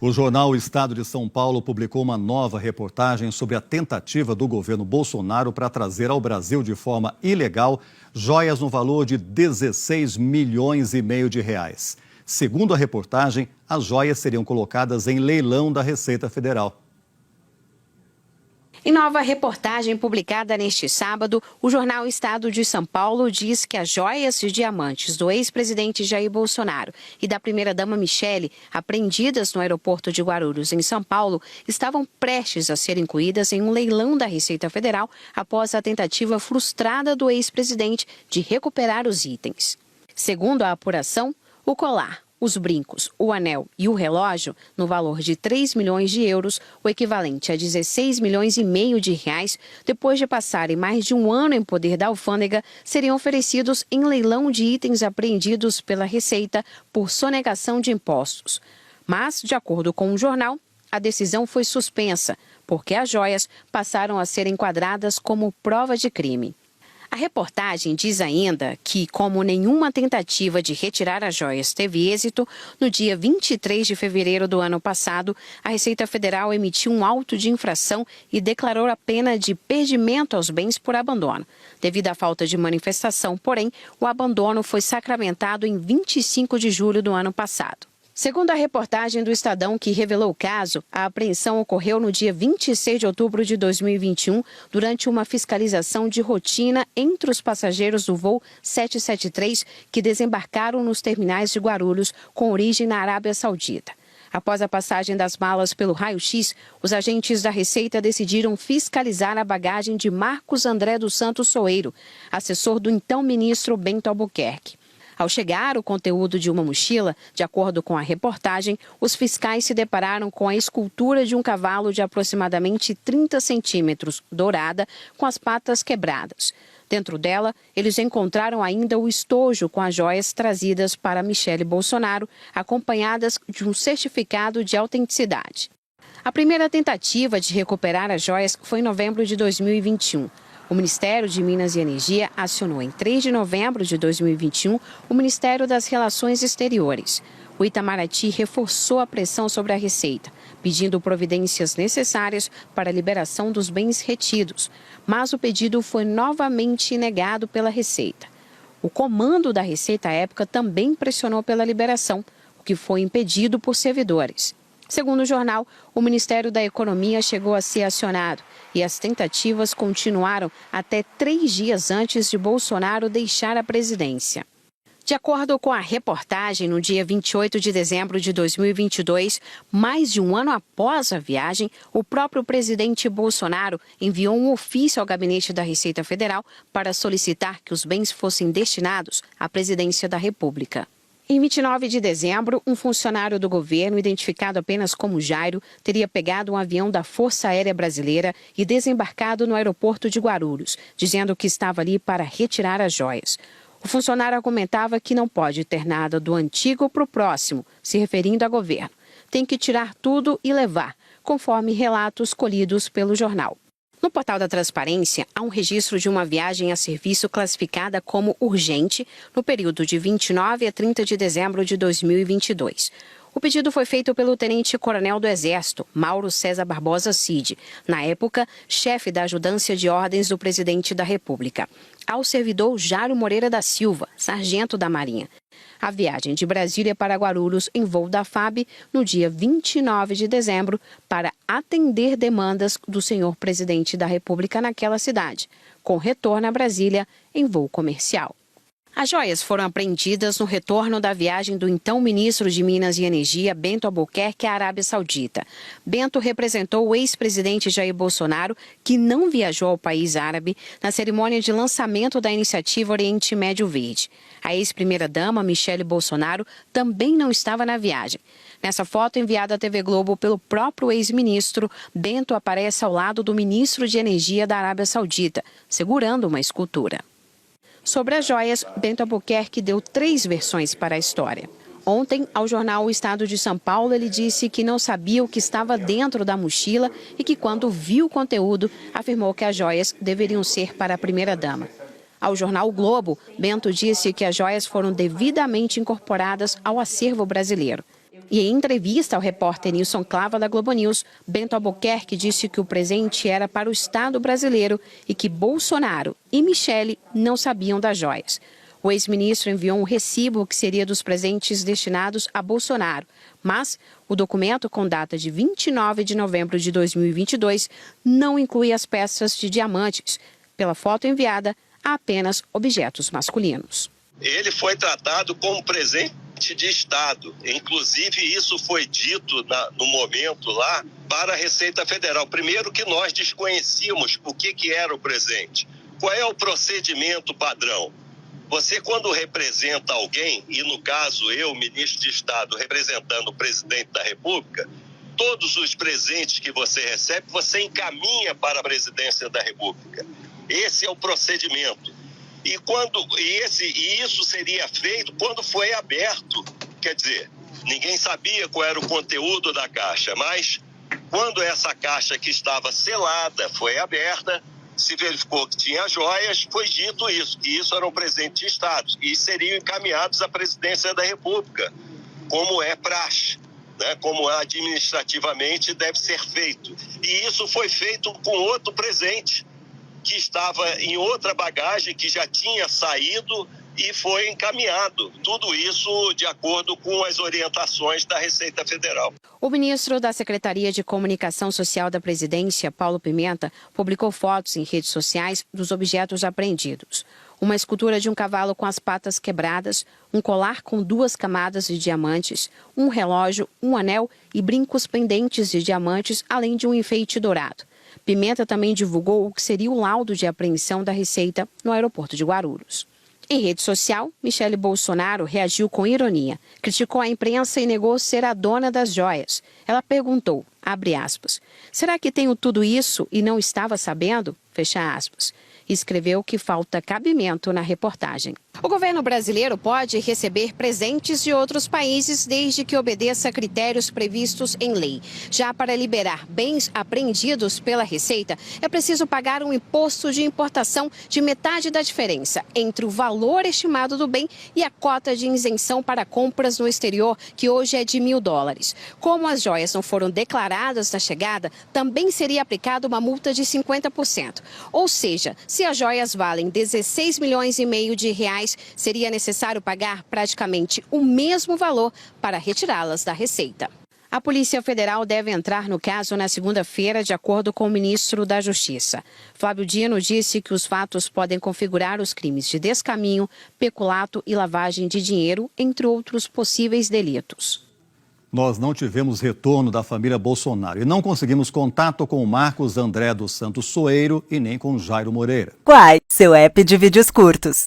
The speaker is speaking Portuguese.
O jornal O Estado de São Paulo publicou uma nova reportagem sobre a tentativa do governo Bolsonaro para trazer ao Brasil de forma ilegal joias no valor de 16 milhões e meio de reais. Segundo a reportagem, as joias seriam colocadas em leilão da Receita Federal. Em nova reportagem publicada neste sábado, o jornal Estado de São Paulo diz que as joias de diamantes do ex-presidente Jair Bolsonaro e da primeira-dama Michele, apreendidas no aeroporto de Guarulhos, em São Paulo, estavam prestes a ser incluídas em um leilão da Receita Federal após a tentativa frustrada do ex-presidente de recuperar os itens. Segundo a apuração, o colar, os brincos, o anel e o relógio, no valor de 3 milhões de euros, o equivalente a 16 milhões e meio de reais, depois de passarem mais de um ano em poder da alfândega, seriam oferecidos em leilão de itens apreendidos pela Receita por sonegação de impostos. Mas, de acordo com o jornal, a decisão foi suspensa, porque as joias passaram a ser enquadradas como prova de crime. A reportagem diz ainda que, como nenhuma tentativa de retirar as joias teve êxito, no dia 23 de fevereiro do ano passado, a Receita Federal emitiu um auto de infração e declarou a pena de perdimento aos bens por abandono. Devido à falta de manifestação, porém, o abandono foi sacramentado em 25 de julho do ano passado. Segundo a reportagem do Estadão que revelou o caso, a apreensão ocorreu no dia 26 de outubro de 2021, durante uma fiscalização de rotina entre os passageiros do voo 773 que desembarcaram nos terminais de Guarulhos com origem na Arábia Saudita. Após a passagem das malas pelo raio-x, os agentes da Receita decidiram fiscalizar a bagagem de Marcos André dos Santos Soeiro, assessor do então ministro Bento Albuquerque. Ao chegar o conteúdo de uma mochila, de acordo com a reportagem, os fiscais se depararam com a escultura de um cavalo de aproximadamente 30 centímetros, dourada, com as patas quebradas. Dentro dela, eles encontraram ainda o estojo com as joias trazidas para Michele Bolsonaro, acompanhadas de um certificado de autenticidade. A primeira tentativa de recuperar as joias foi em novembro de 2021. O Ministério de Minas e Energia acionou em 3 de novembro de 2021 o Ministério das Relações Exteriores. O Itamaraty reforçou a pressão sobre a Receita, pedindo providências necessárias para a liberação dos bens retidos, mas o pedido foi novamente negado pela Receita. O comando da Receita à época também pressionou pela liberação, o que foi impedido por servidores. Segundo o jornal, o Ministério da Economia chegou a ser acionado e as tentativas continuaram até 3 dias antes de Bolsonaro deixar a presidência. De acordo com a reportagem, no dia 28 de dezembro de 2022, mais de um ano após a viagem, o próprio presidente Bolsonaro enviou um ofício ao gabinete da Receita Federal para solicitar que os bens fossem destinados à presidência da República. Em 29 de dezembro, um funcionário do governo, identificado apenas como Jairo, teria pegado um avião da Força Aérea Brasileira e desembarcado no aeroporto de Guarulhos, dizendo que estava ali para retirar as joias. O funcionário argumentava que não pode ter nada do antigo para o próximo, se referindo a governo. Tem que tirar tudo e levar, conforme relatos colhidos pelo jornal. No portal da Transparência, há um registro de uma viagem a serviço classificada como urgente no período de 29 a 30 de dezembro de 2022. O pedido foi feito pelo tenente-coronel do Exército, Mauro César Barbosa Cid, na época, chefe da ajudância de ordens do presidente da República, ao servidor Jário Moreira da Silva, sargento da Marinha. A viagem de Brasília para Guarulhos em voo da FAB no dia 29 de dezembro para atender demandas do senhor presidente da República naquela cidade, com retorno a Brasília em voo comercial. As joias foram apreendidas no retorno da viagem do então ministro de Minas e Energia, Bento Albuquerque, à Arábia Saudita. Bento representou o ex-presidente Jair Bolsonaro, que não viajou ao país árabe, na cerimônia de lançamento da iniciativa Oriente Médio Verde. A ex-primeira-dama, Michele Bolsonaro, também não estava na viagem. Nessa foto enviada à TV Globo pelo próprio ex-ministro, Bento aparece ao lado do ministro de Energia da Arábia Saudita, segurando uma escultura. Sobre as joias, Bento Albuquerque deu 3 versões para a história. Ontem, ao jornal O Estado de São Paulo, ele disse que não sabia o que estava dentro da mochila e que, quando viu o conteúdo, afirmou que as joias deveriam ser para a primeira-dama. Ao jornal O Globo, Bento disse que as joias foram devidamente incorporadas ao acervo brasileiro. E em entrevista ao repórter Nilson Clava da Globo News, Bento Albuquerque disse que o presente era para o Estado brasileiro e que Bolsonaro e Michele não sabiam das joias. O ex-ministro enviou um recibo que seria dos presentes destinados a Bolsonaro, mas o documento com data de 29 de novembro de 2022 não inclui as peças de diamantes. Pela foto enviada, há apenas objetos masculinos. Ele foi tratado como presente de Estado. Inclusive, isso foi dito no momento lá para a Receita Federal. Primeiro que nós desconhecíamos o que era o presente. Qual é o procedimento padrão? Você, quando representa alguém, e no caso eu, ministro de Estado, representando o presidente da República, todos os presentes que você recebe, você encaminha para a presidência da República. Esse é o procedimento. E isso seria feito quando foi aberto. Quer dizer, ninguém sabia qual era o conteúdo da caixa, mas quando essa caixa que estava selada foi aberta, se verificou que tinha joias, foi dito isso, que isso era um presente de Estado e seriam encaminhados à presidência da República, como é praxe, né? Como administrativamente deve ser feito. E isso foi feito com outro presente, que estava em outra bagagem, que já tinha saído e foi encaminhado. Tudo isso de acordo com as orientações da Receita Federal. O ministro da Secretaria de Comunicação Social da Presidência, Paulo Pimenta, publicou fotos em redes sociais dos objetos apreendidos. Uma escultura de um cavalo com as patas quebradas, um colar com 2 camadas de diamantes, um relógio, um anel e brincos pendentes de diamantes, além de um enfeite dourado. Pimenta também divulgou o que seria o laudo de apreensão da Receita no aeroporto de Guarulhos. Em rede social, Michele Bolsonaro reagiu com ironia, criticou a imprensa e negou ser a dona das joias. Ela perguntou, abre aspas, será que tenho tudo isso e não estava sabendo? Fecha aspas. E escreveu que falta cabimento na reportagem. O governo brasileiro pode receber presentes de outros países desde que obedeça a critérios previstos em lei. Já para liberar bens apreendidos pela Receita, é preciso pagar um imposto de importação de metade da diferença entre o valor estimado do bem e a cota de isenção para compras no exterior, que hoje é de $1.000. Como as joias não foram declaradas na chegada, também seria aplicada uma multa de 50%. Ou seja, se as joias valem 16 milhões e meio de reais, seria necessário pagar praticamente o mesmo valor para retirá-las da Receita. A Polícia Federal deve entrar no caso na segunda-feira, de acordo com o ministro da Justiça. Flávio Dino disse que os fatos podem configurar os crimes de descaminho, peculato e lavagem de dinheiro, entre outros possíveis delitos. Nós não tivemos retorno da família Bolsonaro e não conseguimos contato com o Marcos André dos Santos Soeiro e nem com Jairo Moreira. Quai, seu app de vídeos curtos.